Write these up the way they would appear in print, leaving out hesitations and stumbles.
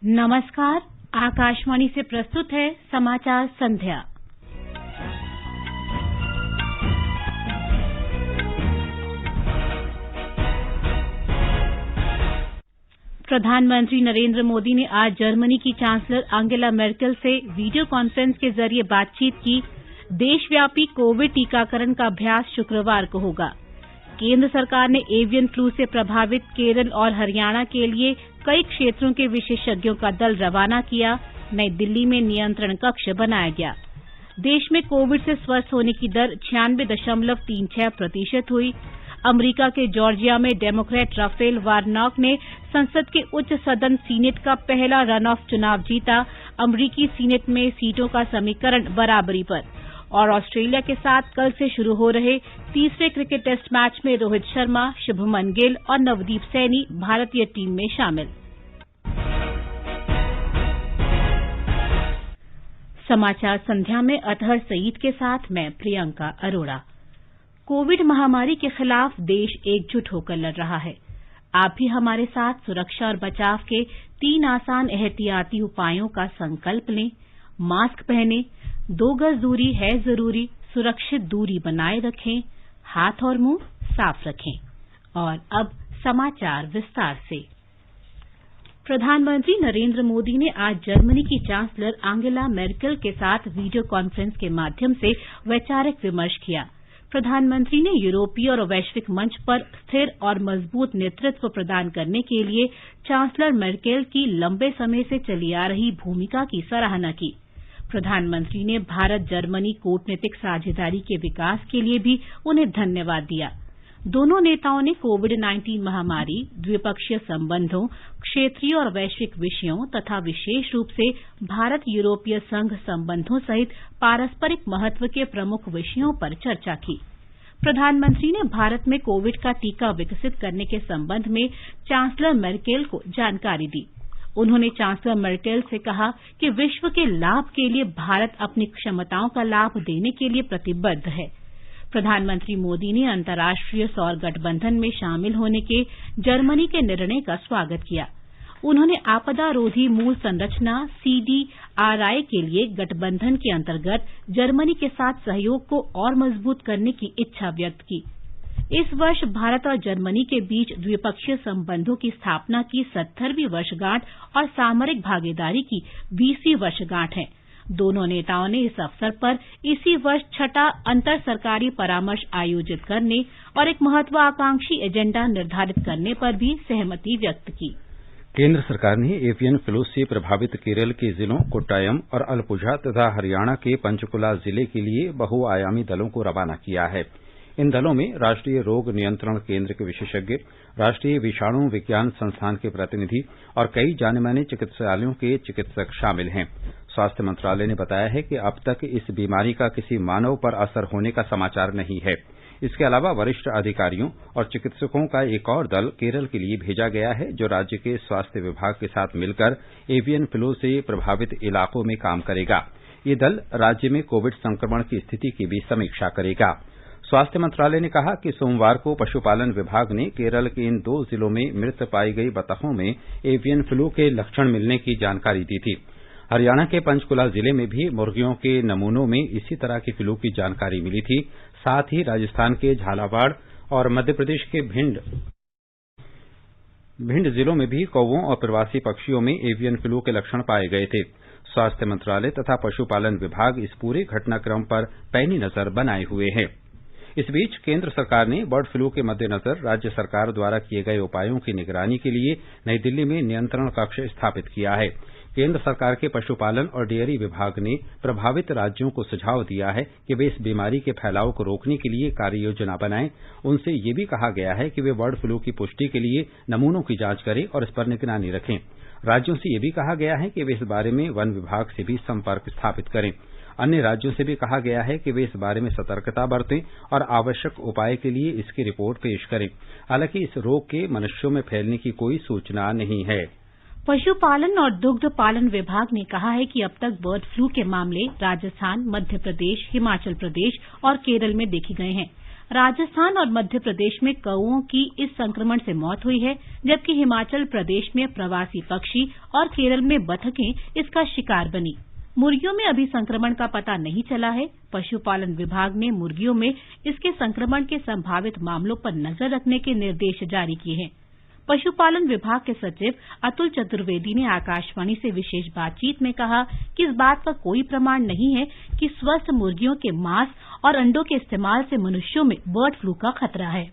नमस्कार। आकाशवाणी से प्रस्तुत है समाचार संध्या। प्रधानमंत्री नरेंद्र मोदी ने आज जर्मनी की चांसलर एंगेला मेर्केल से वीडियो कॉन्फ्रेंस के जरिए बातचीत की। देशव्यापी कोविड टीकाकरण का अभ्यास शुक्रवार को होगा। केंद्र सरकार ने एवियन फ्लू से प्रभावित केरल और हरियाणा के लिए कई क्षेत्रों के विशेषज्ञों का दल रवाना किया। नई दिल्ली में नियंत्रण कक्ष बनाया गया। देश में कोविड से स्वस्थ होने की दर 96.36% हुई। अमेरिका के जॉर्जिया में डेमोक्रेट राफेल वार्नॉक ने संसद के उच्च सदन सीनेट का पहला रन ऑफ चुनाव जीता। अमेरिकी सीनेट में सीटों का समीकरण बराबरी पर। और ऑस्ट्रेलिया के साथ कल से शुरू हो रहे तीसरे क्रिकेट टेस्ट मैच में रोहित शर्मा, शुभमन गिल और नवदीप सैनी भारतीय टीम में शामिल। समाचार संध्या में अतहर सईद के साथ मैं प्रियंका अरोड़ा। कोविड महामारी के खिलाफ देश एकजुट होकर लड़ रहा है। आप भी हमारे साथ सुरक्षा और बचाव के 3 आसान एहतियाती उपायों का संकल्प लें। मास्क पहनें, 2 गज दूरी है जरूरी, सुरक्षित दूरी बनाए रखें, हाथ और मुंह साफ रखें। और अब समाचार विस्तार से। प्रधानमंत्री नरेंद्र मोदी ने आज जर्मनी की चांसलर एंगेला मेर्केल के साथ वीडियो कॉन्फ्रेंस के माध्यम से वैचारिक विमर्श किया। प्रधानमंत्री ने यूरोपीय और वैश्विक मंच पर स्थिर और मजबूत नेतृत्व प्रदान करने के लिए चांसलर मेर्केल की लंबे समय से चली आ रही भूमिका की सराहना की। प्रधानमंत्री ने भारत जर्मनी कूटनीतिक साझेदारी के विकास के लिए भी उन्हें धन्यवाद दिया। दोनों नेताओं ने कोविड-19 महामारी, द्विपक्षीय संबंधों, क्षेत्रीय और वैश्विक विषयों तथा विशेष रूप से भारत यूरोपीय संघ संबंधों सहित पारस्परिक महत्व के प्रमुख विषयों पर चर्चा की। प्रधानमंत्री ने भारत में कोविड का टीका विकसित करने के संबंध में चांसलर मेर्केल को जानकारी दी। उन्होंने चांसलर मेर्केल से कहा कि विश्व के लाभ के लिए भारत अपनी क्षमताओं का लाभ देने के लिए प्रतिबद्ध है। प्रधानमंत्री मोदी ने अंतर्राष्ट्रीय सौर गठबंधन में शामिल होने के जर्मनी के निर्णय का स्वागत किया। उन्होंने आपदा रोधी मूल संरचना CDRI के लिए गठबंधन के अंतर्गत जर्मनी के साथ सहयोग को और मजबूत करने की इच्छा व्यक्त की। इस वर्ष भारत और जर्मनी के बीच द्विपक्षीय संबंधों की स्थापना की 70वीं वर्षगांठ और सामरिक भागीदारी की 20वीं वर्षगांठ है। दोनों नेताओं ने इस अवसर पर इसी वर्ष 6ठा अंतर सरकारी परामर्श आयोजित करने और एक महत्वाकांक्षी एजेंडा निर्धारित करने पर भी सहमति व्यक्त की। केंद्र सरकार ने एवियन फ्लू से प्रभावित केरल के जिलों कोट्टायम और अलपुझा तथा हरियाणा के पंचकुला जिले के लिए बहुआयामी दलों को रवाना किया है। इन दलों में राष्ट्रीय रोग नियंत्रण केंद्र के विशेषज्ञ, राष्ट्रीय विषाणु विज्ञान संस्थान के प्रतिनिधि और कई जाने-माने चिकित्सालयों के चिकित्सक शामिल हैं। स्वास्थ्य मंत्रालय ने बताया है कि अब तक इस बीमारी का किसी मानव पर असर होने का समाचार नहीं है। इसके अलावा वरिष्ठ अधिकारियों और चिकित्सकों का एक और दल केरल के लिए भेजा गया है, जो राज्य के स्वास्थ्य विभाग के साथ मिलकर एवियन फ्लू से प्रभावित इलाकों में काम करेगा। ये दल राज्य में कोविड संक्रमण की स्थिति की भी समीक्षा करेगा। स्वास्थ्य मंत्रालय ने कहा कि सोमवार को पशुपालन विभाग ने केरल के इन 2 जिलों में मृत पाई गई बतखों में एवियन फ्लू के लक्षण मिलने की जानकारी दी थी। हरियाणा के पंचकुला जिले में भी मुर्गियों के नमूनों में इसी तरह की फ्लू की जानकारी मिली थी। साथ ही राजस्थान के झालावाड़ और मध्य प्रदेश के भिंड जिलों में भी कौवों और प्रवासी पक्षियों में एवियन फ्लू के लक्षण पाए गए थे। स्वास्थ्य मंत्रालय तथा पशुपालन विभाग इस पूरे घटनाक्रम पर पैनी नजर बनाए हुए हैं। इस बीच केंद्र सरकार ने बर्ड फ्लू के मद्देनजर राज्य सरकार द्वारा किए गए उपायों की निगरानी के लिए नई दिल्ली में नियंत्रण कक्ष स्थापित किया है। केंद्र सरकार के पशुपालन और डेयरी विभाग ने प्रभावित राज्यों को सुझाव दिया है कि वे इस बीमारी के फैलाव को रोकने के लिए कार्य योजना बनाएं। उनसे ये भी कहा गया है कि वे बर्ड फ्लू की पुष्टि के लिए नमूनों की जांच करें और इस पर निगरानी रखें। राज्यों से ये भी कहा गया है कि वे इस बारे में वन विभाग से भी संपर्क स्थापित करें। अन्य राज्यों से भी कहा गया है कि वे इस बारे में सतर्कता बरतें और आवश्यक उपाय के लिए इसकी रिपोर्ट पेश करें। हालांकि इस रोग के मनुष्यों में फैलने की कोई सूचना नहीं है। पशुपालन और दुग्ध पालन विभाग ने कहा है कि अब तक बर्ड फ्लू के मामले राजस्थान, मध्य प्रदेश, हिमाचल प्रदेश और केरल में देखे गए हैं। राजस्थान और मध्य प्रदेश में कौओं की इस संक्रमण से मौत हुई है, जबकि हिमाचल प्रदेश में प्रवासी पक्षी और केरल में बतखें इसका शिकार बनी। मुर्गियों में अभी संक्रमण का पता नहीं चला है। पशुपालन विभाग ने मुर्गियों में इसके संक्रमण के संभावित मामलों पर नजर रखने के निर्देश जारी किए हैं। पशुपालन विभाग के सचिव अतुल चतुर्वेदी ने आकाशवाणी से विशेष बातचीत में कहा कि इस बात का कोई प्रमाण नहीं है कि स्वस्थ मुर्गियों के मांस और अंडों के इस्तेमाल से मनुष्यों में बर्ड फ्लू का खतरा है।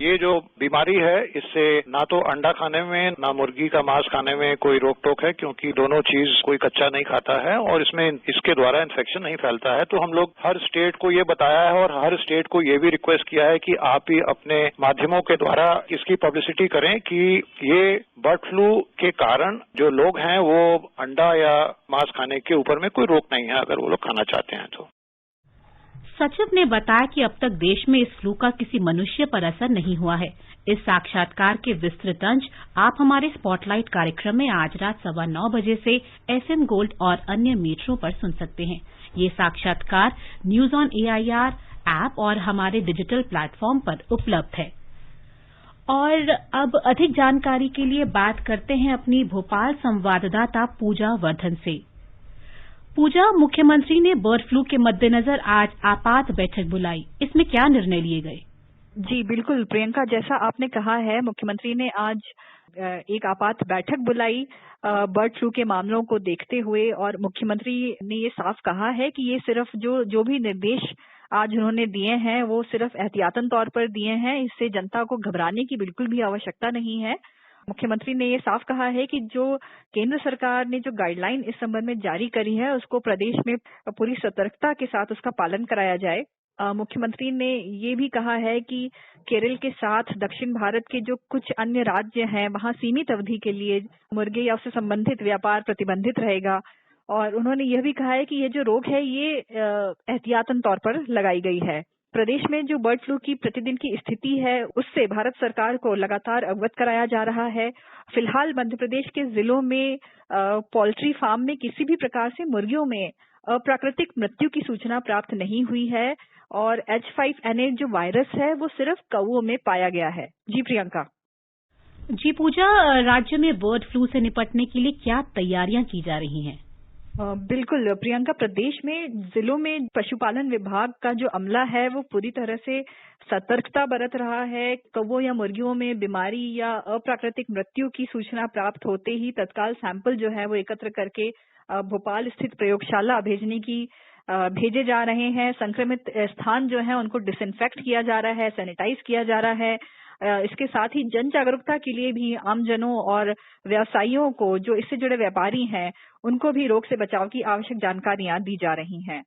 ये जो बीमारी है इससे ना तो अंडा खाने में ना मुर्गी का मांस खाने में कोई रोक टोक है, क्योंकि दोनों चीज कोई कच्चा नहीं खाता है और इसमें इसके द्वारा इन्फेक्शन नहीं फैलता है। तो हम लोग हर स्टेट को ये बताया है और हर स्टेट को ये भी रिक्वेस्ट किया है कि आप ही अपने माध्यमों के द्वारा इसकी पब्लिसिटी करें कि ये बर्ड फ्लू के कारण जो लोग हैं वो अंडा या मांस खाने के ऊपर में कोई रोक नहीं है, अगर वो लोग खाना चाहते हैं तो। सचिव ने बताया कि अब तक देश में इस फ्लू का किसी मनुष्य पर असर नहीं हुआ है। इस साक्षात्कार के विस्तृत अंश आप हमारे स्पॉटलाइट कार्यक्रम में आज रात 9:15 बजे से FM गोल्ड और अन्य मीटरों पर सुन सकते हैं। ये साक्षात्कार न्यूज ऑन AIR ऐप और हमारे डिजिटल प्लेटफॉर्म पर उपलब्ध है। और अब अधिक जानकारी के लिए बात करते हैं अपनी भोपाल संवाददाता पूजा वर्धन से। पूजा, मुख्यमंत्री ने बर्ड फ्लू के मद्देनजर आज आपात बैठक बुलाई। इसमें क्या निर्णय लिए गए? जी बिल्कुल प्रियंका, जैसा आपने कहा है, मुख्यमंत्री ने आज एक आपात बैठक बुलाई बर्ड फ्लू के मामलों को देखते हुए, और मुख्यमंत्री ने ये साफ कहा है कि ये सिर्फ जो भी निर्देश आज उन्होंने दिए हैं वो सिर्फ एहतियातन तौर पर दिए हैं। इससे जनता को घबराने की बिल्कुल भी आवश्यकता नहीं है। मुख्यमंत्री ने ये साफ कहा है कि जो केंद्र सरकार ने जो गाइडलाइन इस संबंध में जारी करी है उसको प्रदेश में पूरी सतर्कता के साथ उसका पालन कराया जाए। मुख्यमंत्री ने ये भी कहा है कि केरल के साथ दक्षिण भारत के जो कुछ अन्य राज्य हैं वहां सीमित अवधि के लिए मुर्गे या उससे संबंधित व्यापार प्रतिबंधित रहेगा। और उन्होंने यह भी कहा है कि ये जो रोक है ये एहतियातन तौर पर लगाई गई है। प्रदेश में जो बर्ड फ्लू की प्रतिदिन की स्थिति है उससे भारत सरकार को लगातार अवगत कराया जा रहा है। फिलहाल मध्य प्रदेश के जिलों में पोल्ट्री फार्म में किसी भी प्रकार से मुर्गियों में अप्राकृतिक मृत्यु की सूचना प्राप्त नहीं हुई है और H5N8 जो वायरस है वो सिर्फ कौओं में पाया गया है। जी प्रियंका। जी पूजा, राज्य में बर्ड फ्लू से निपटने के लिए क्या तैयारियां की जा रही हैं? बिल्कुल प्रियंका, प्रदेश में जिलों में पशुपालन विभाग का जो अमला है वो पूरी तरह से सतर्कता बरत रहा है। कौवों या मुर्गियों में बीमारी या अप्राकृतिक मृत्यु की सूचना प्राप्त होते ही तत्काल सैंपल जो है वो एकत्र करके भोपाल स्थित प्रयोगशाला भेजे जा रहे हैं। संक्रमित स्थान जो है उनको डिसइंफेक्ट किया जा रहा है, सैनिटाइज किया जा रहा है। इसके साथ ही जन जागरूकता के लिए भी आमजनों और व्यवसायियों को, जो इससे जुड़े व्यापारी हैं, उनको भी रोग से बचाव की आवश्यक जानकारियां दी जा रही हैं।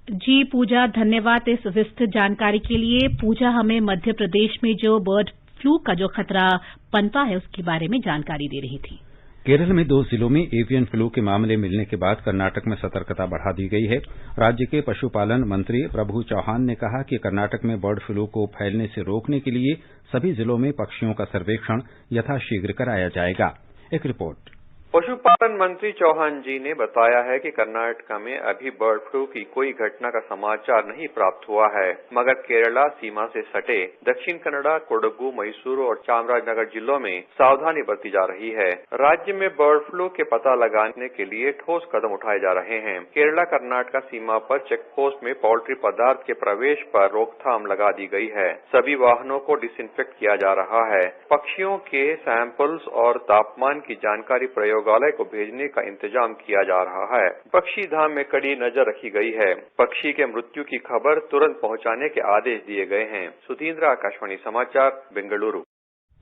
जी पूजा, धन्यवाद इस विस्तृत जानकारी के लिए। पूजा हमें मध्य प्रदेश में जो बर्ड फ्लू का जो खतरा पनपा है उसके बारे में जानकारी दे रही थी। केरल में 2 जिलों में एवियन फ्लू के मामले मिलने के बाद कर्नाटक में सतर्कता बढ़ा दी गई है। राज्य के पशुपालन मंत्री प्रभु चौहान ने कहा कि कर्नाटक में बर्ड फ्लू को फैलने से रोकने के लिए सभी जिलों में पक्षियों का सर्वेक्षण यथाशीघ्र कराया जाएगा। एक रिपोर्ट। पशुपालन मंत्री चौहान जी ने बताया है कि कर्नाटक में अभी बर्ड फ्लू की कोई घटना का समाचार नहीं प्राप्त हुआ है, मगर केरला सीमा से सटे दक्षिण कन्नड़ा, कोडगु, मैसूर और चामराजनगर जिलों में सावधानी बरती जा रही है। राज्य में बर्ड फ्लू के पता लगाने के लिए ठोस कदम उठाए जा रहे हैं। केरला कर्नाटक सीमा पर चेक पोस्ट में पोल्ट्री पदार्थ के प्रवेश पर रोकथाम लगा दी गई है। सभी वाहनों को डिसइंफेक्ट किया जा रहा है। पक्षियों के सैंपल्स और तापमान की जानकारी प्रयोगालय को भेजने का इंतजाम किया जा रहा है। पक्षी धाम में कड़ी नजर रखी गई है। पक्षी के मृत्यु की खबर तुरंत पहुंचाने के आदेश दिए गए हैं। सुधींद्र, आकाशवाणी समाचार, बेंगलुरु।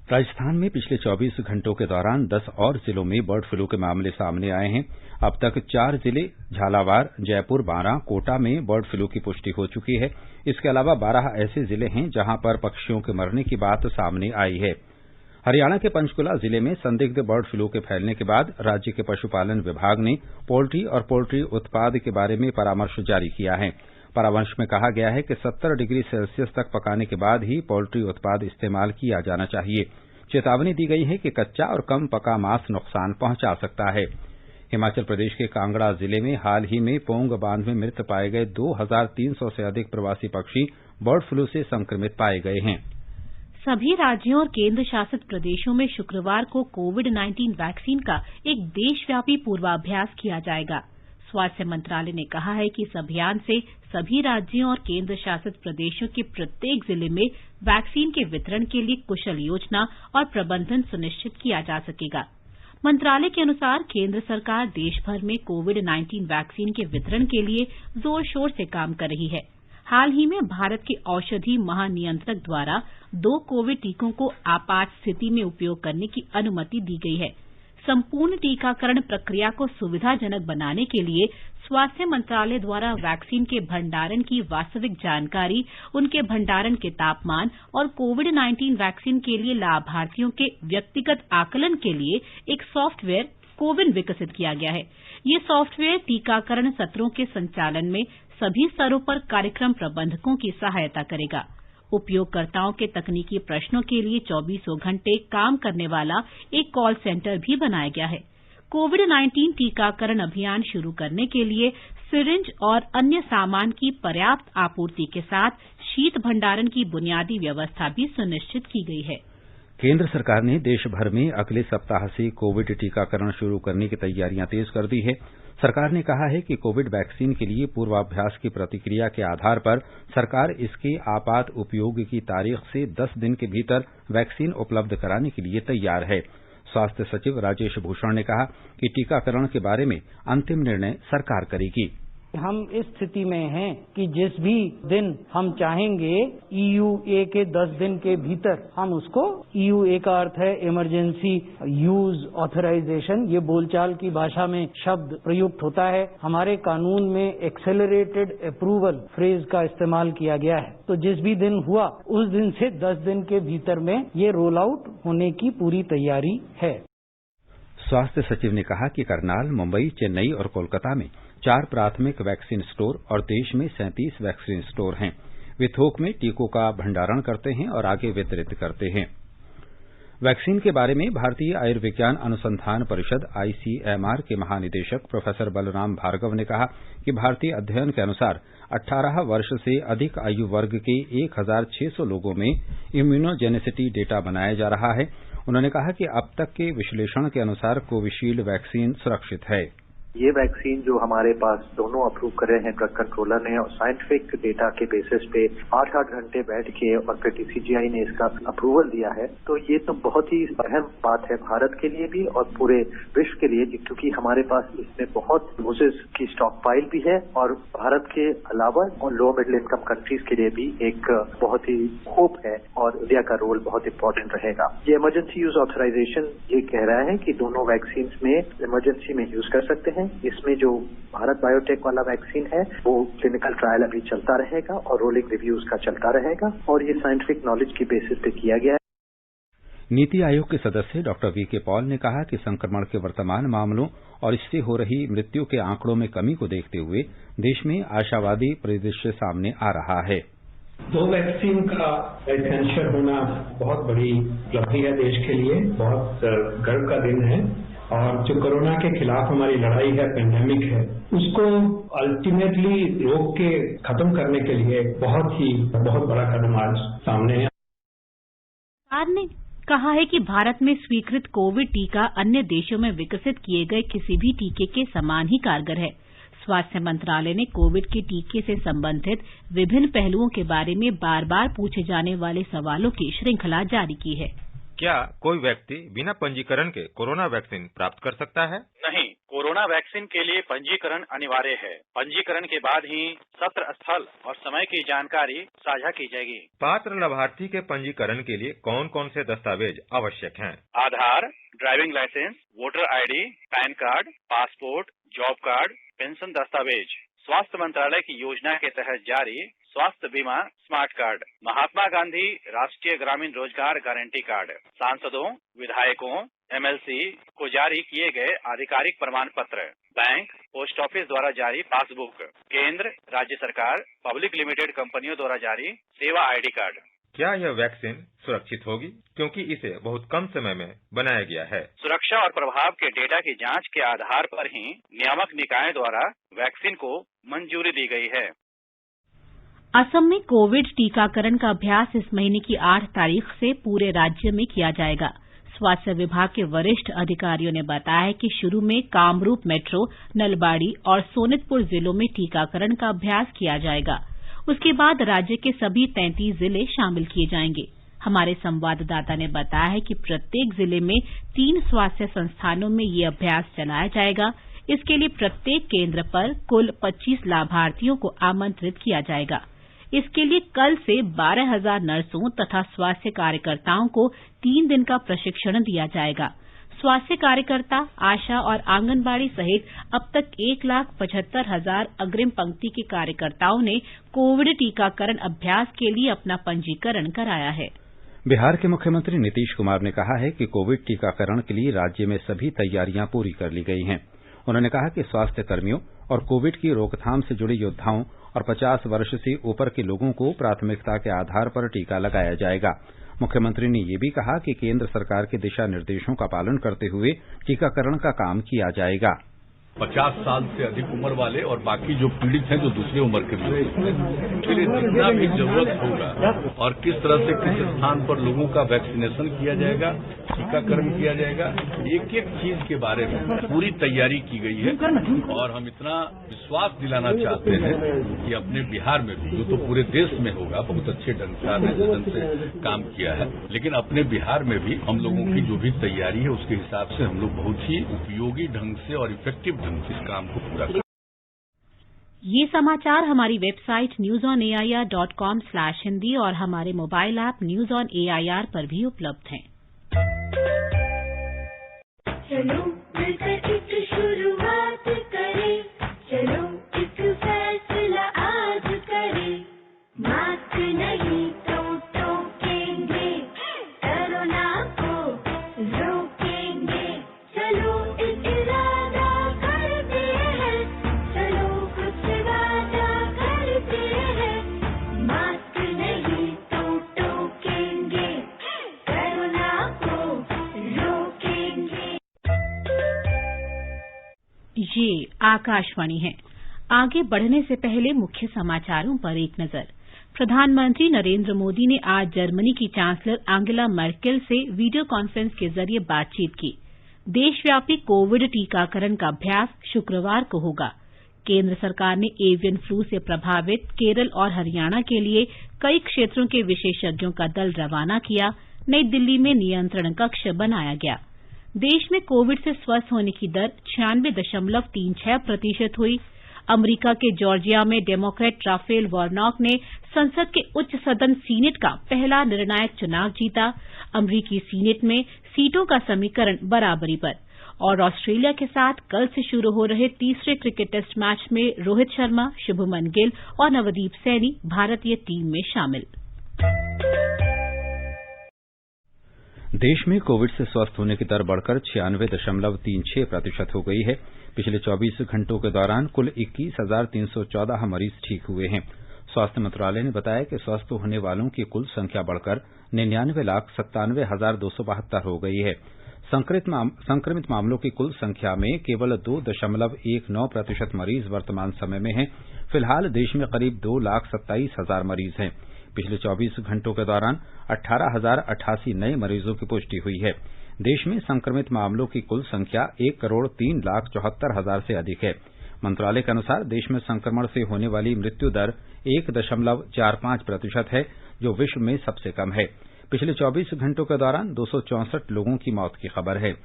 राजस्थान में पिछले 24 घंटों के दौरान 10 और जिलों में बर्ड फ्लू के मामले सामने आए हैं। अब तक 4 जिले झालावाड़, जयपुर, बारां, कोटा में बर्ड फ्लू की पुष्टि हो चुकी है। इसके अलावा 12 ऐसे जिले हैं जहां पर पक्षियों के मरने की बात सामने आई है। हरियाणा के पंचकुला जिले में संदिग्ध बर्ड फ्लू के फैलने के बाद राज्य के पशुपालन विभाग ने पोल्ट्री और पोल्ट्री उत्पाद के बारे में परामर्श जारी किया है। परामर्श में कहा गया है कि 70 डिग्री सेल्सियस तक पकाने के बाद ही पोल्ट्री उत्पाद इस्तेमाल किया जाना चाहिए। चेतावनी दी गई है कि कच्चा और कम पका मांस नुकसान पहुंचा सकता है। हिमाचल प्रदेश के कांगड़ा जिले में हाल ही में पोंग बांध में मृत पाए गए 2300 से अधिक प्रवासी पक्षी बर्ड फ्लू से संक्रमित पाए गए हैं। सभी राज्यों और केंद्र शासित प्रदेशों में शुक्रवार को कोविड-19 वैक्सीन का एक देशव्यापी पूर्वाभ्यास किया जाएगा। स्वास्थ्य मंत्रालय ने कहा है कि इस अभियान से सभी राज्यों और केंद्र शासित प्रदेशों के प्रत्येक जिले में वैक्सीन के वितरण के लिए कुशल योजना और प्रबंधन सुनिश्चित किया जा सकेगा। मंत्रालय के अनुसार केंद्र सरकार देश भर में कोविड-19 वैक्सीन के वितरण के लिए जोर शोर से काम कर रही है। हाल ही में भारत के औषधि महानियंत्रक द्वारा 2 कोविड टीकों को आपात स्थिति में उपयोग करने की अनुमति दी गई है। संपूर्ण टीकाकरण प्रक्रिया को सुविधाजनक बनाने के लिए स्वास्थ्य मंत्रालय द्वारा वैक्सीन के भंडारण की वास्तविक जानकारी, उनके भंडारण के तापमान और कोविड-19 वैक्सीन के लिए लाभार्थियों के व्यक्तिगत आकलन के लिए एक सॉफ्टवेयर कोविन विकसित किया गया है। ये सॉफ्टवेयर टीकाकरण सत्रों के संचालन में सभी स्तरों पर कार्यक्रम प्रबंधकों की सहायता करेगा। उपयोगकर्ताओं के तकनीकी प्रश्नों के लिए 24 घंटे काम करने वाला एक कॉल सेंटर भी बनाया गया है। कोविड-19 टीकाकरण अभियान शुरू करने के लिए सिरिंज और अन्य सामान की पर्याप्त आपूर्ति के साथ शीत भंडारण की बुनियादी व्यवस्था भी सुनिश्चित की गई है। केंद्र सरकार ने देश भर में अगले सप्ताह से कोविड टीकाकरण शुरू करने की तैयारियां तेज कर दी है। सरकार ने कहा है कि कोविड वैक्सीन के लिए पूर्वाभ्यास की प्रतिक्रिया के आधार पर सरकार इसके आपात उपयोग की तारीख से 10 दिन के भीतर वैक्सीन उपलब्ध कराने के लिए तैयार है। स्वास्थ्य सचिव राजेश भूषण ने कहा कि टीकाकरण के बारे में अंतिम निर्णय सरकार करेगी। हम इस स्थिति में हैं कि जिस भी दिन हम चाहेंगे EUA के 10 दिन के भीतर हम उसको, EUA का अर्थ है इमरजेंसी यूज ऑथराइजेशन, ये बोलचाल की भाषा में शब्द प्रयुक्त होता है। हमारे कानून में एक्सेलरेटेड अप्रूवल फ्रेज का इस्तेमाल किया गया है। तो जिस भी दिन हुआ उस दिन से 10 दिन के भीतर में ये रोल आउट होने की पूरी तैयारी है। स्वास्थ्य सचिव ने कहा कि करनाल, मुंबई, चेन्नई और कोलकाता में 4 प्राथमिक वैक्सीन स्टोर और देश में 37 वैक्सीन स्टोर हैं। वे थोक में टीकों का भंडारण करते हैं और आगे वितरित करते हैं। वैक्सीन के बारे में भारतीय आयुर्विज्ञान अनुसंधान परिषद ICMR के महानिदेशक प्रोफेसर बलराम भार्गव ने कहा कि भारतीय अध्ययन के अनुसार 18 वर्ष से अधिक आयु वर्ग के 1600 लोगों में इम्यूनोजेनिसिटी डेटा बनाया जा रहा है। उन्होंने कहा कि अब तक के विश्लेषण के अनुसार कोविशील्ड वैक्सीन सुरक्षित है। ये वैक्सीन जो हमारे पास दोनों अप्रूव कर रहे हैं ड्रग कंट्रोलर ने, और साइंटिफिक डेटा के बेसिस पे 8-8 घंटे बैठ के और फिर DCGI ने इसका अप्रूवल दिया है, तो ये तो बहुत ही अहम बात है भारत के लिए भी और पूरे विश्व के लिए, क्योंकि हमारे पास इसमें बहुत डोजेस की स्टॉक पाइल भी है और भारत के अलावा और लो मिडिल इनकम कंट्रीज के लिए भी एक बहुत ही होप है और इंडिया का रोल बहुत इंपॉर्टेंट रहेगा। ये इमरजेंसी यूज ऑथराइजेशन ये कह रहा है कि दोनों वैक्सीन में इमरजेंसी में यूज कर सकते हैं। इसमें जो भारत बायोटेक वाला वैक्सीन है वो क्लिनिकल ट्रायल अभी चलता रहेगा और रोलिंग रिव्यू उसका चलता रहेगा और ये साइंटिफिक नॉलेज की बेसिस पे किया गया है। नीति आयोग के सदस्य डॉक्टर VK पॉल ने कहा कि संक्रमण के वर्तमान मामलों और इससे हो रही मृत्यु के आंकड़ों में कमी को देखते हुए देश में आशावादी परिदृश्य सामने आ रहा है। 2 वैक्सीन का एसेंशियल होना बहुत बड़ी उपलब्धि है देश के लिए, बहुत गर्व का दिन है। और जो कोरोना के खिलाफ हमारी लड़ाई है, पेंडेमिक है, उसको अल्टीमेटली रोक के खत्म करने के लिए बहुत बड़ा कदम आज सामने है। सरकार ने कहा है कि भारत में स्वीकृत कोविड टीका अन्य देशों में विकसित किए गए किसी भी टीके के समान ही कारगर है। स्वास्थ्य मंत्रालय ने कोविड के टीके से संबंधित विभिन्न पहलुओं के बारे में बार-बार पूछे जाने वाले सवालों की श्रृंखला जारी की है। क्या कोई व्यक्ति बिना पंजीकरण के कोरोना वैक्सीन प्राप्त कर सकता है? नहीं, कोरोना वैक्सीन के लिए पंजीकरण अनिवार्य है। पंजीकरण के बाद ही सत्र स्थल और समय की जानकारी साझा की जाएगी। पात्र लाभार्थी के पंजीकरण के लिए कौन कौन से दस्तावेज आवश्यक हैं? Aadhaar, driving licence, voter ID, PAN card, passport, job card, pension दस्तावेज। स्वास्थ्य मंत्रालय की योजना के तहत जारी स्वास्थ्य बीमा स्मार्ट कार्ड, महात्मा गांधी राष्ट्रीय ग्रामीण रोजगार गारंटी कार्ड, सांसदों, विधायकों, MLC को जारी किए गए आधिकारिक प्रमाण पत्र, बैंक, पोस्ट ऑफिस द्वारा जारी पासबुक, केंद्र, राज्य सरकार, पब्लिक लिमिटेड कंपनियों द्वारा जारी सेवा ID कार्ड। क्या यह वैक्सीन सुरक्षित होगी? क्योंकि इसे बहुत कम समय में बनाया गया है। सुरक्षा और प्रभाव के डेटा की जांच के आधार पर ही नियामक निकाय द्वारा वैक्सीन को मंजूरी दी गई है। असम में कोविड टीकाकरण का अभ्यास इस महीने की 8 तारीख से पूरे राज्य में किया जाएगा। स्वास्थ्य विभाग के वरिष्ठ अधिकारियों ने बताया कि शुरू में कामरूप मेट्रो, नलबाड़ी और सोनितपुर जिलों में टीकाकरण का अभ्यास किया जाएगा। उसके बाद राज्य के सभी 33 जिले शामिल किए जाएंगे। हमारे संवाददाता ने बताया है कि प्रत्येक जिले में 3 स्वास्थ्य संस्थानों में ये अभ्यास चलाया जाएगा। इसके लिए प्रत्येक केंद्र पर कुल 25 लाभार्थियों को आमंत्रित किया जाएगा। इसके लिए कल से 12,000 नर्सों तथा स्वास्थ्य कार्यकर्ताओं को 3 दिन का प्रशिक्षण दिया जाएगा। स्वास्थ्य कार्यकर्ता, आशा और आंगनबाड़ी सहित अब तक 1,75,000 अग्रिम पंक्ति के कार्यकर्ताओं ने कोविड टीकाकरण अभ्यास के लिए अपना पंजीकरण कराया है। बिहार के मुख्यमंत्री नीतीश कुमार ने कहा है कि कोविड टीकाकरण के लिए राज्य में सभी तैयारियां पूरी कर ली गई हैं। उन्होंने कहा कि स्वास्थ्य कर्मियों और कोविड की रोकथाम से जुड़े योद्धाओं और 50 वर्ष से ऊपर के लोगों को प्राथमिकता के आधार पर टीका लगाया जाएगा। मुख्यमंत्री ने ये भी कहा कि केंद्र सरकार के दिशा निर्देशों का पालन करते हुए टीकाकरण का काम किया जाएगा। 50 साल से अधिक उम्र वाले और बाकी जो पीड़ित हैं, जो दूसरे उम्र के लोग हैं, उनके लिए जितना भी जरूरत होगा और किस तरह से किस स्थान पर लोगों का वैक्सीनेशन किया जाएगा, टीकाकरण किया जाएगा, एक एक चीज के बारे में पूरी तैयारी की गई है। और हम इतना विश्वास दिलाना चाहते हैं कि अपने बिहार में भी, जो तो पूरे देश में होगा, बहुत अच्छे ढंग से ऑर्गेनाइजेशन से काम किया है, लेकिन अपने बिहार में भी हम लोगों की जो भी तैयारी है उसके हिसाब से हम लोग बहुत ही उपयोगी ढंग से और इफेक्टिव इस काम को पूरा कर। ये समाचार हमारी वेबसाइट newsonair.com/hindi और हमारे mobile app news on AIR पर भी उपलब्ध हैं। चलो मिलकर एक शुरुआत करें, चलो एक फैसला आज करें, मास्क नहीं तो टोकेंगे, कोरोना को रोकेंगे, चलो एक इरादा करते हैं, चलो कुछ वादा करते हैं, मास्क नहीं तो टोकेंगे, कोरोना को रोकेंगे। ये आकाशवाणी है। आगे बढ़ने से पहले मुख्य समाचारों पर एक नजर। प्रधानमंत्री नरेंद्र मोदी ने आज जर्मनी की चांसलर एंगेला मर्केल से वीडियो कॉन्फ्रेंस के जरिए बातचीत की। देशव्यापी कोविड टीकाकरण का अभ्यास शुक्रवार को होगा। केंद्र सरकार ने एवियन फ्लू से प्रभावित केरल और हरियाणा के लिए कई क्षेत्रों के विशेषज्ञों का दल रवाना किया। नई दिल्ली में नियंत्रण कक्ष बनाया गया। देश में कोविड से स्वस्थ होने की दर 96.36% हुई। अमेरिका के जॉर्जिया में डेमोक्रेट राफेल वार्नॉक ने संसद के उच्च सदन सीनेट का पहला निर्णायक चुनाव जीता। अमेरिकी सीनेट में सीटों का समीकरण बराबरी पर। और ऑस्ट्रेलिया के साथ कल से शुरू हो रहे तीसरे क्रिकेट टेस्ट मैच में रोहित शर्मा, शुभमन गिल और नवदीप सैनी भारतीय टीम में शामिल। देश में कोविड से स्वस्थ होने की दर बढ़कर 96.36% हो गई है। पिछले 24 घंटों के दौरान कुल 21,314 मरीज ठीक हुए हैं। स्वास्थ्य मंत्रालय ने बताया कि स्वस्थ होने वालों की कुल संख्या बढ़कर 99,97,272 हो गई है। संक्रमित मामलों की कुल संख्या में केवल 2.19% मरीज वर्तमान समय में हैं। फिलहाल देश में करीब 2,27,000 मरीज हैं। पिछले 24 घंटों के दौरान 18,088 नए मरीजों की पुष्टि हुई है। देश में संक्रमित मामलों की कुल संख्या 1,03,74,000 से अधिक है। मंत्रालय के अनुसार देश में संक्रमण से होने वाली मृत्यु दर 1.45% है, जो विश्व में सबसे कम है। पिछले 24 घंटों के दौरान 264 लोगों की मौत की खबर है।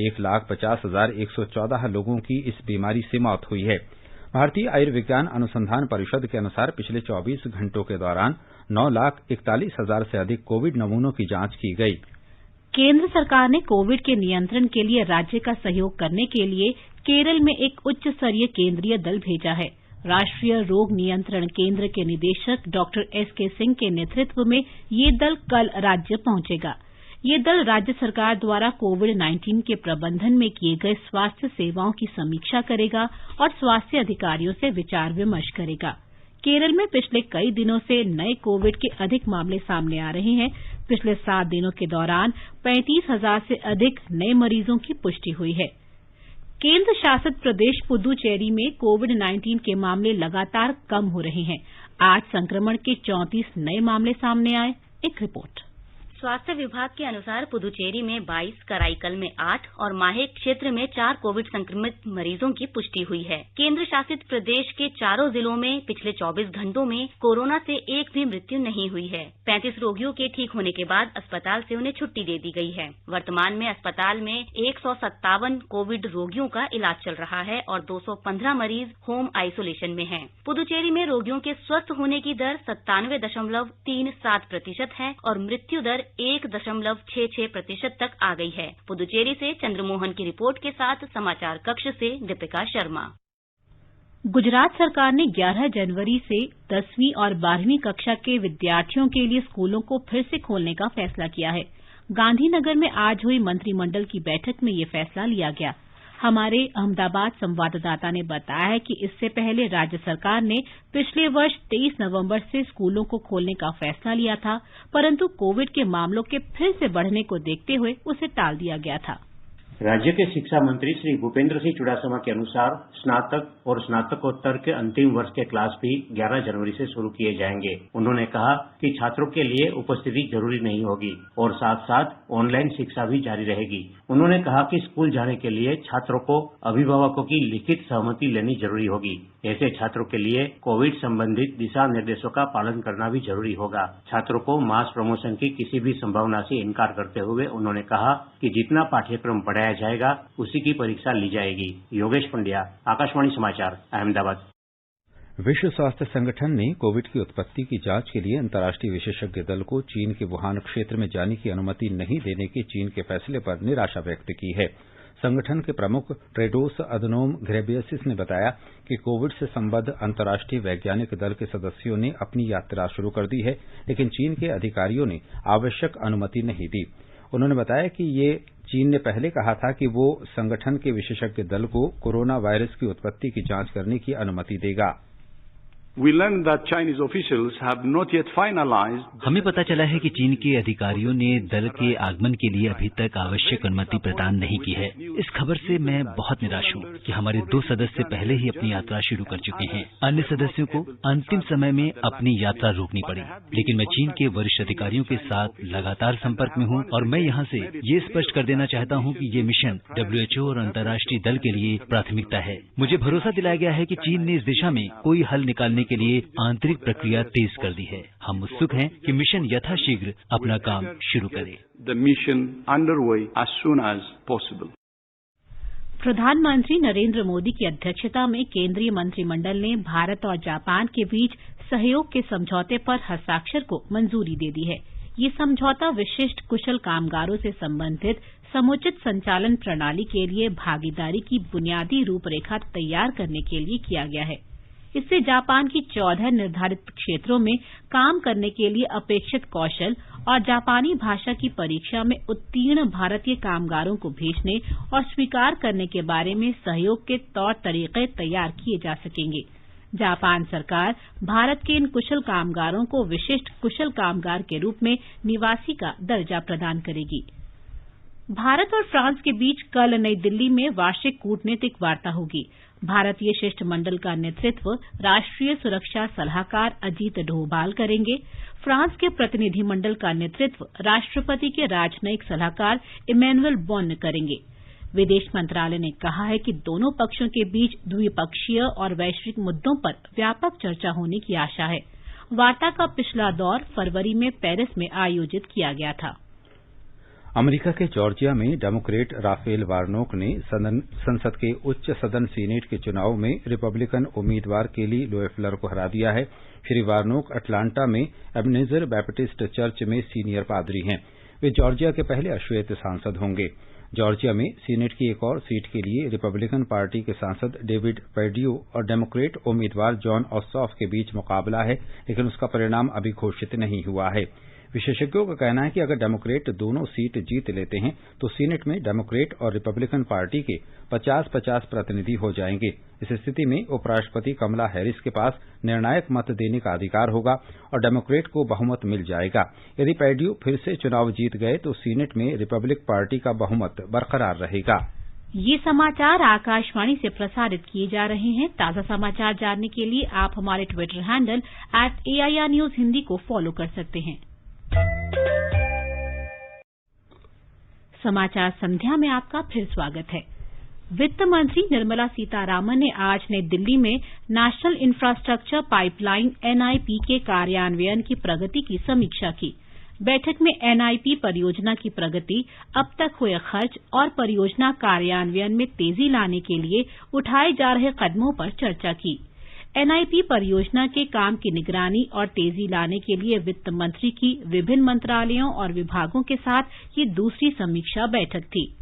1,50,114 लोगों की इस बीमारी से मौत हुई है। भारतीय आयुर्विज्ञान अनुसंधान परिषद के अनुसार पिछले 24 घंटों के दौरान 9,41,000 से अधिक कोविड नमूनों की जांच की गई। केंद्र सरकार ने कोविड के नियंत्रण के लिए राज्य का सहयोग करने के लिए केरल में एक उच्च स्तरीय केंद्रीय दल भेजा है। राष्ट्रीय रोग नियंत्रण केंद्र के निदेशक डॉक्टर एसके सिंह के नेतृत्व में ये दल कल राज्य पहुंचेगा। ये दल राज्य सरकार द्वारा कोविड-19 के प्रबंधन में किए गए स्वास्थ्य सेवाओं की समीक्षा करेगा और स्वास्थ्य अधिकारियों से विचार विमर्श करेगा। केरल में पिछले कई दिनों से नए कोविड के अधिक मामले सामने आ रहे हैं। पिछले 7 दिनों के दौरान 35,000 से अधिक नए मरीजों की पुष्टि हुई है। केंद्र शासित प्रदेश पुदुचेरी में कोविड-19 के मामले लगातार कम हो रहे हैं। आज संक्रमण के 34 नए मामले सामने आए। एक रिपोर्ट। स्वास्थ्य विभाग के अनुसार पुदुचेरी में 22, कराईकल में 8 और माहे क्षेत्र में 4 कोविड संक्रमित मरीजों की पुष्टि हुई है। केंद्र शासित प्रदेश के चारों जिलों में पिछले 24 घंटों में कोरोना से एक भी मृत्यु नहीं हुई है। 35 रोगियों के ठीक होने के बाद अस्पताल से उन्हें छुट्टी दे दी गई है। वर्तमान में अस्पताल में 157 कोविड रोगियों का इलाज चल रहा है और 215 मरीज होम आइसोलेशन में हैं। पुदुचेरी में रोगियों के स्वस्थ होने की दर 97.37% है और मृत्यु दर 1.66% तक आ गई है। पुदुचेरी से चंद्रमोहन की रिपोर्ट के साथ समाचार कक्ष से दीपिका शर्मा। गुजरात सरकार ने 11 जनवरी से 10वीं और 12वीं कक्षा के विद्यार्थियों के लिए स्कूलों को फिर से खोलने का फैसला किया है। गांधीनगर में आज हुई मंत्रिमंडल की बैठक में ये फैसला लिया गया। हमारे अहमदाबाद संवाददाता ने बताया है कि इससे पहले राज्य सरकार ने पिछले वर्ष 23 नवंबर से स्कूलों को खोलने का फैसला लिया था, परंतु कोविड के मामलों के फिर से बढ़ने को देखते हुए उसे टाल दिया गया था। राज्य के शिक्षा मंत्री श्री भूपेंद्र सिंह चुड़ासमा के अनुसार स्नातक और स्नातकोत्तर के अंतिम वर्ष के क्लास भी 11 जनवरी से शुरू किए जाएंगे। उन्होंने कहा कि छात्रों के लिए उपस्थिति जरूरी नहीं होगी और साथ साथ ऑनलाइन शिक्षा भी जारी रहेगी। उन्होंने कहा कि स्कूल जाने के लिए छात्रों को अभिभावकों की लिखित सहमति लेनी जरूरी होगी। ऐसे छात्रों के लिए कोविड संबंधित दिशा निर्देशों का पालन करना भी जरूरी होगा। छात्रों को मास प्रमोशन की किसी भी संभावना से इनकार करते हुए उन्होंने कहा कि जितना पाठ्यक्रम पढ़ाया जाएगा उसी की परीक्षा ली जाएगी। योगेश पंड्या, आकाशवाणी समाचार, अहमदाबाद। विश्व स्वास्थ्य संगठन ने कोविड की उत्पत्ति की जांच के लिए अंतर्राष्ट्रीय विशेषज्ञ दल को चीन के वुहान क्षेत्र में जाने की अनुमति नहीं देने के चीन के फैसले पर निराशा व्यक्त की है। संगठन के प्रमुख टेड्रोस अधनोम घेब्रेयेसस ने बताया कि कोविड से संबद्ध अंतर्राष्ट्रीय वैज्ञानिक दल के सदस्यों ने अपनी यात्रा शुरू कर दी है, लेकिन चीन के अधिकारियों ने आवश्यक अनुमति नहीं दी। उन्होंने बताया कि ये चीन ने पहले कहा था कि वो संगठन के विशेषज्ञ दल को कोरोना वायरस की उत्पत्ति की जांच करने की अनुमति देगा। हमें पता चला है कि चीन के अधिकारियों ने दल के आगमन के लिए अभी तक आवश्यक अनुमति प्रदान नहीं की है। इस खबर से मैं बहुत निराश हूँ कि हमारे 2 सदस्य पहले ही अपनी यात्रा शुरू कर चुके हैं। अन्य सदस्यों को अंतिम समय में अपनी यात्रा रोकनी पड़ी, लेकिन मैं चीन के वरिष्ठ अधिकारियों के साथ लगातार संपर्क में हूँ और मैं यहाँ से ये स्पष्ट कर देना चाहता हूँ कि ये मिशन WHO और अंतर्राष्ट्रीय दल के लिए प्राथमिकता है। मुझे भरोसा दिलाया गया है कि चीन ने इस दिशा में कोई हल निकालने के लिए आंतरिक प्रक्रिया तेज कर दी है। हम उत्सुक हैं कि मिशन यथाशीघ्र अपना काम शुरू करे। The mission underway as soon as possible. प्रधानमंत्री नरेंद्र मोदी की अध्यक्षता में केंद्रीय मंत्रिमंडल ने भारत और जापान के बीच सहयोग के समझौते पर हस्ताक्षर को मंजूरी दे दी है। ये समझौता विशिष्ट कुशल कामगारों से संबंधित समुचित संचालन प्रणाली के लिए भागीदारी की बुनियादी रूपरेखा तैयार करने के लिए किया गया है। इससे जापान की 14 निर्धारित क्षेत्रों में काम करने के लिए अपेक्षित कौशल और जापानी भाषा की परीक्षा में उत्तीर्ण भारतीय कामगारों को भेजने और स्वीकार करने के बारे में सहयोग के तौर तरीके तैयार किए जा सकेंगे। जापान सरकार भारत के इन कुशल कामगारों को विशिष्ट कुशल कामगार के रूप में निवासी का दर्जा प्रदान करेगी। भारत और फ्रांस के बीच कल नई दिल्ली में वार्षिक कूटनीतिक वार्ता होगी। भारतीय शिष्टमंडल का नेतृत्व राष्ट्रीय सुरक्षा सलाहकार अजीत डोभाल करेंगे। फ्रांस के प्रतिनिधिमंडल का नेतृत्व राष्ट्रपति के राजनयिक सलाहकार इमैनुअल बोन करेंगे। विदेश मंत्रालय ने कहा है कि दोनों पक्षों के बीच द्विपक्षीय और वैश्विक मुद्दों पर व्यापक चर्चा होने की आशा है। वार्ता का पिछला दौर फरवरी में पेरिस में आयोजित किया गया था। अमेरिका के जॉर्जिया में डेमोक्रेट राफेल वार्नोक ने संसद के उच्च सदन सीनेट के चुनाव में रिपब्लिकन उम्मीदवार केली लोएफ्लर को हरा दिया है। श्री वार्नोक अटलांटा में एबनेजर बैप्टिस्ट चर्च में सीनियर पादरी हैं। वे जॉर्जिया के पहले अश्वेत सांसद होंगे। जॉर्जिया में सीनेट की एक और सीट के लिए रिपब्लिकन पार्टी के सांसद डेविड पैडियो और डेमोक्रेट उम्मीदवार जॉन ऑसॉफ के बीच मुकाबला है, लेकिन उसका परिणाम अभी घोषित नहीं हुआ है। विशेषज्ञों का कहना है कि अगर डेमोक्रेट दोनों सीट जीत लेते हैं तो सीनेट में डेमोक्रेट और रिपब्लिकन पार्टी के 50-50 प्रतिनिधि हो जाएंगे। इस स्थिति में उपराष्ट्रपति कमला हैरिस के पास निर्णायक मत देने का अधिकार होगा और डेमोक्रेट को बहुमत मिल जाएगा। यदि पैडियो फिर से चुनाव जीत गए तो सीनेट में रिपब्लिक पार्टी का बहुमत बरकरार रहेगा। ये समाचार आकाशवाणी से प्रसारित किए जा रहे हैं। ताजा समाचार जानने के लिए आप हमारे Twitter handle @AIR News Hindi को फॉलो कर सकते हैं। समाचार संध्या में आपका फिर स्वागत है। वित्त मंत्री निर्मला सीतारामन ने आज नई दिल्ली में नेशनल इंफ्रास्ट्रक्चर पाइपलाइन NIP के कार्यान्वयन की प्रगति की समीक्षा की। बैठक में NIP परियोजना की प्रगति, अब तक हुए खर्च और परियोजना कार्यान्वयन में तेजी लाने के लिए उठाए जा रहे कदमों पर चर्चा की। NIP परियोजना के काम की निगरानी और तेजी लाने के लिए वित्त मंत्री की विभिन्न मंत्रालयों और विभागों के साथ ये दूसरी समीक्षा बैठक थी।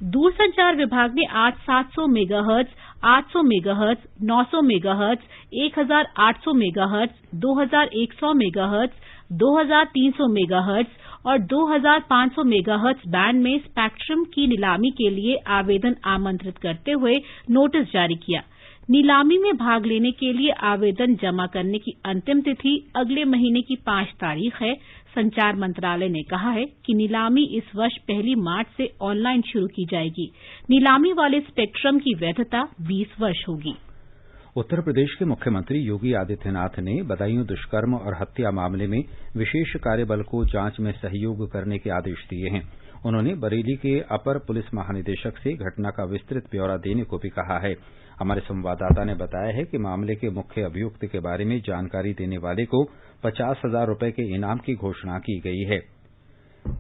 दूरसंचार विभाग ने आज 700 megahertz, 800 megahertz, 900 megahertz, 1800 megahertz, 2100 megahertz, 2300 megahertz और 2500 मेगाहर्ट्ज बैंड में स्पेक्ट्रम की नीलामी के लिए आवेदन आमंत्रित करते हुए नोटिस जारी किया। नीलामी में भाग लेने के लिए आवेदन जमा करने की अंतिम तिथि अगले महीने की 5 तारीख है। संचार मंत्रालय ने कहा है कि नीलामी इस वर्ष 1 मार्च से ऑनलाइन शुरू की जाएगी। नीलामी वाले स्पेक्ट्रम की वैधता 20 वर्ष होगी। उत्तर प्रदेश के मुख्यमंत्री योगी आदित्यनाथ ने बदायूं दुष्कर्म और हत्या मामले में विशेष कार्यबल को जांच में सहयोग करने के आदेश दिए हैं। उन्होंने बरेली के अपर पुलिस महानिदेशक से घटना का विस्तृत ब्यौरा देने को भी कहा है। हमारे संवाददाता ने बताया है कि मामले के मुख्य अभियुक्त के बारे में जानकारी देने वाले को 50,000 रुपए के इनाम की घोषणा की गई है।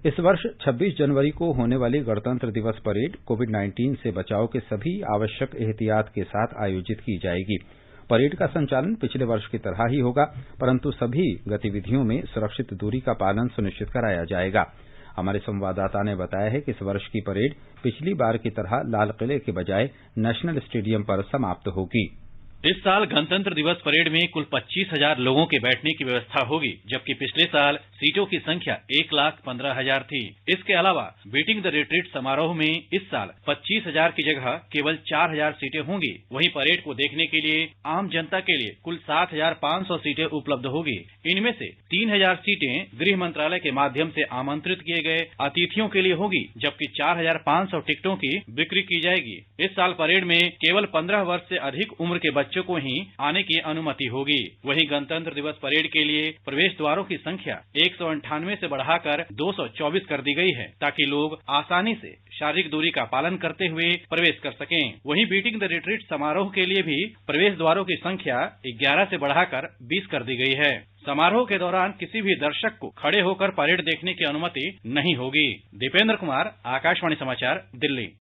इस वर्ष 26 जनवरी को होने वाली गणतंत्र दिवस परेड कोविड-19 से बचाव के सभी आवश्यक एहतियात के साथ आयोजित की जाएगी। परेड का संचालन पिछले वर्ष की तरह ही होगा, परंतु सभी गतिविधियों में सुरक्षित दूरी का पालन सुनिश्चित कराया जाएगा। हमारे संवाददाता ने बताया है कि इस वर्ष की परेड पिछली बार की तरह लाल किले के बजाय नेशनल स्टेडियम पर समाप्त होगी। इस साल गणतंत्र दिवस परेड में कुल 25,000 लोगों के बैठने की व्यवस्था होगी, जबकि पिछले साल सीटों की संख्या 1,15,000 थी। इसके अलावा बीटिंग द रिट्रीट समारोह में इस साल 25,000 की जगह केवल 4,000 सीटें होंगी। वहीं परेड को देखने के लिए आम जनता के लिए कुल 7,500 सीटें उपलब्ध होगी। इनमें से 3,000 सीटें गृह मंत्रालय के माध्यम से आमंत्रित किए गए अतिथियों के लिए होगी, जबकि 4,500 टिकटों की बिक्री की जाएगी। इस साल परेड में केवल 15 वर्ष से अधिक उम्र के बच्चों को ही आने की अनुमति होगी। वहीं गणतंत्र दिवस परेड के लिए प्रवेश द्वारों की संख्या 198 से बढ़ाकर 224 कर दी गई है, ताकि लोग आसानी से शारीरिक दूरी का पालन करते हुए प्रवेश कर सकें। वहीं बीटिंग द रिट्रीट समारोह के लिए भी प्रवेश द्वारों की संख्या 11 से बढ़ाकर 20 कर दी गई है। समारोह के दौरान किसी भी दर्शक को खड़े होकर परेड देखने की अनुमति नहीं होगी। दीपेंद्र कुमार, आकाशवाणी समाचार, दिल्ली।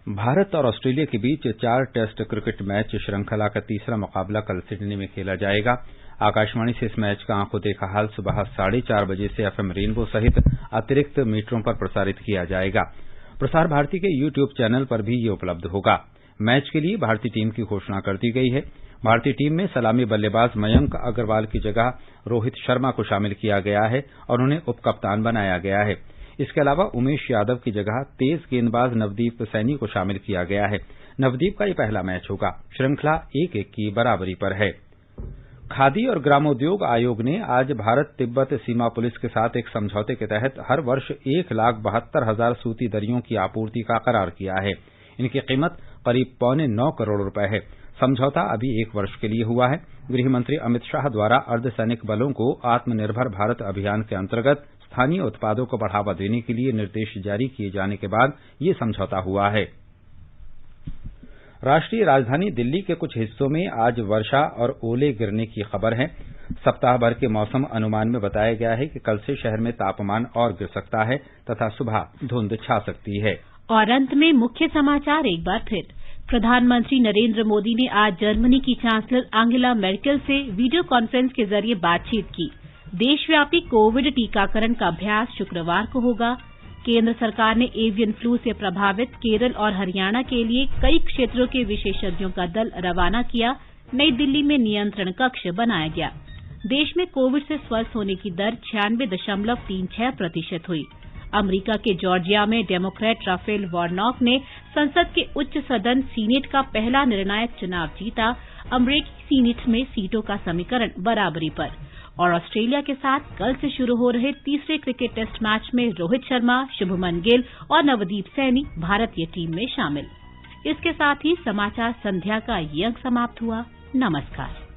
भारत और ऑस्ट्रेलिया के बीच 4 टेस्ट क्रिकेट मैच श्रृंखला का तीसरा मुकाबला कल सिडनी में खेला जाएगा। आकाशवाणी से इस मैच का आंखों देखा हाल सुबह 4:30 बजे से FM रेनबो सहित अतिरिक्त मीटरों पर प्रसारित किया जाएगा। प्रसार भारती के YouTube चैनल पर भी ये उपलब्ध होगा। मैच के लिए भारतीय टीम की घोषणा कर दी गई है। भारतीय टीम में सलामी बल्लेबाज मयंक अग्रवाल की जगह रोहित शर्मा को शामिल किया गया है और उन्हें उपकप्तान बनाया गया है। इसके अलावा उमेश यादव की जगह तेज गेंदबाज नवदीप सैनी को शामिल किया गया है। नवदीप का ये पहला मैच होगा। श्रृंखला 1-1 की बराबरी पर है। खादी और ग्रामोद्योग आयोग ने आज भारत तिब्बत सीमा पुलिस के साथ एक समझौते के तहत हर वर्ष 1,72,000 सूती दरियों की आपूर्ति का करार किया है। इनकी कीमत करीब 8.25 करोड़ रुपए है। समझौता अभी 1 वर्ष के लिए हुआ है। गृह मंत्री अमित शाह द्वारा अर्धसैनिक बलों को आत्मनिर्भर भारत अभियान के अंतर्गत स्थानीय उत्पादों को बढ़ावा देने के लिए निर्देश जारी किए जाने के बाद ये समझौता हुआ है। राष्ट्रीय राजधानी दिल्ली के कुछ हिस्सों में आज वर्षा और ओले गिरने की खबर है। सप्ताह भर के मौसम अनुमान में बताया गया है कि कल से शहर में तापमान और गिर सकता है तथा सुबह धुंध छा सकती है। और अंत में मुख्य समाचार एक बार फिर। प्रधानमंत्री नरेंद्र मोदी ने आज जर्मनी की चांसलर एंगेला मेर्केल से वीडियो कॉन्फ्रेंस के जरिए बातचीत की। देशव्यापी कोविड टीकाकरण का अभ्यास शुक्रवार को होगा। केंद्र सरकार ने एवियन फ्लू से प्रभावित केरल और हरियाणा के लिए कई क्षेत्रों के विशेषज्ञों का दल रवाना किया। नई दिल्ली में नियंत्रण कक्ष बनाया गया। देश में कोविड से स्वस्थ होने की दर 96.36% हुई। अमेरिका के जॉर्जिया में डेमोक्रेट राफेल वार्नॉक ने संसद के उच्च सदन सीनेट का पहला निर्णायक चुनाव जीता। अमेरिकी सीनेट में सीटों का समीकरण बराबरी पर। और ऑस्ट्रेलिया के साथ कल से शुरू हो रहे तीसरे क्रिकेट टेस्ट मैच में रोहित शर्मा, शुभमन गिल और नवदीप सैनी भारतीय टीम में शामिल। इसके साथ ही समाचार संध्या का ये अंक समाप्त हुआ। नमस्कार।